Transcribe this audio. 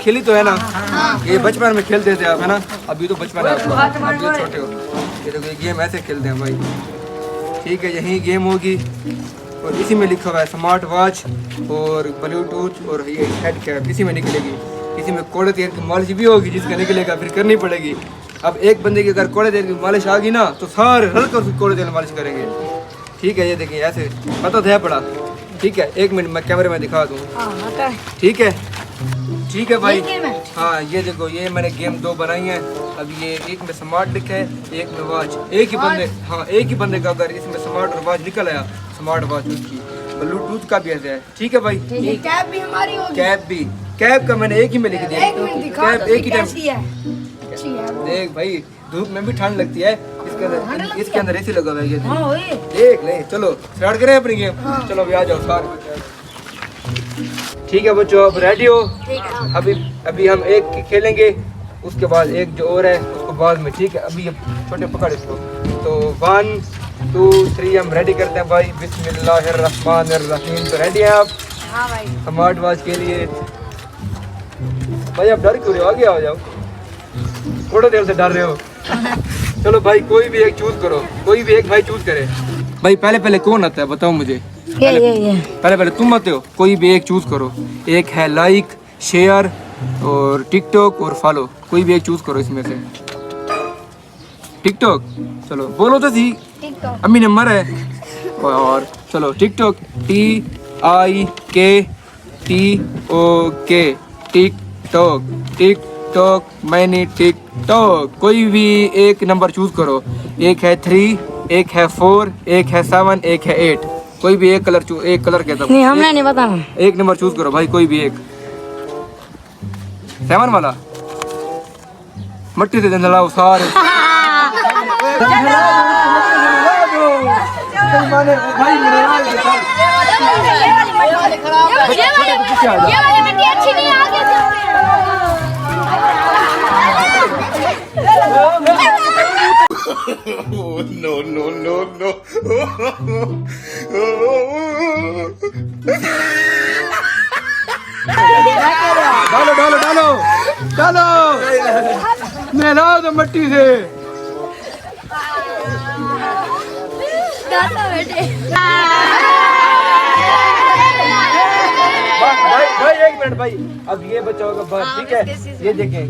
खेली तो है ना। ये बचपन में खेलते थे आप, है ना। अभी तो बचपन है आपका, अभी तो छोटे हो। ये देखो ये गेम ऐसे खेलते हैं भाई। ठीक है, यही गेम होगी और इसी में लिखा हुआ है स्मार्ट वॉच और ब्लूटूथ और ये हेड कैप, इसी में निकलेगी। इसी में कोड़े तेल की मालिश भी होगी, जिसका निकलेगा फिर करनी पड़ेगी। अब एक बंदे की अगर कोड़े तेल की मालिश आ गई ना तो सारे हल्के उसकी कोड़े तेल मालिश करेंगे। ठीक है, ये देखिए ऐसे पता था पड़ा। ठीक है, एक मिनट मैं कैमरे में दिखा दूँ। ठीक है, ठीक है भाई। हाँ ये देखो, ये मैंने गेम 2 बनाई है। अब ये एक में स्मार्ट लिखा है, एक में वॉच। एक ही बंदे, हाँ एक ही बंदे का अगर इसमें स्मार्ट और वॉच निकल आया, स्मार्ट वॉच उसकी, ब्लूटूथ का भी ऐसे है। ठीक है भाई, कैप भी हमारी होगी। कैप भी, कैप का मैंने एक ही में लिख दिया। कैप एक ही टाइम। देख भाई, धूप में भी ठंड लगती है, इसके अंदर ऐसी लगा हुआ है ये। देख ले, चलो स्टार्ट करें अपनी गेम। चलो अभी आ जाओ सारे। ठीक है बच्चों, अब रेडी हो? अभी हम एक खेलेंगे, उसके बाद एक जो और है उसको बाद में। ठीक है, अभी ये छोटे पकड़ इसको। तो 1 2 3 हम रेडी करते हैं भाई। बिस्मिल्लाहिर्रहमानिर्रहीम। तो रेडी हैं आप? हाँ भाई। स्मार्ट वॉच के लिए भाई आप डर क्यों रहे हो? आगे आ जाओ, थोड़ा देर से डर रहे हो। चलो भाई कोई भी एक चूज करो, कोई भी एक भाई चूज करे। भाई पहले कौन आता है बताओ मुझे। पहले तुम आते हो। कोई भी एक चूज करो। एक है लाइक, शेयर और टिकटॉक और फॉलो। कोई भी एक चूज करो इसमें से। टिकटॉक, चलो बोलो तो सी। अम्मी नंबर है। और चलो टिकटॉक, TIKTOK, टिकटॉक। टिकटॉक, मैंने टिकटॉक। कोई भी एक नंबर चूज करो। एक है 3, एक है 4, एक है 7, एक है 8। कोई भी एक कलर एक कलर कहता हूँ। नहीं हमने नहीं बताना। एक नंबर चूज करो भाई, कोई भी एक। 7 वाला मट्टी से जलाओ सारे। No. डालो नहला दो मट्टी से। भाई एक मिनट भाई, अब ये बच्चा होगा। ठीक है, ये देखें।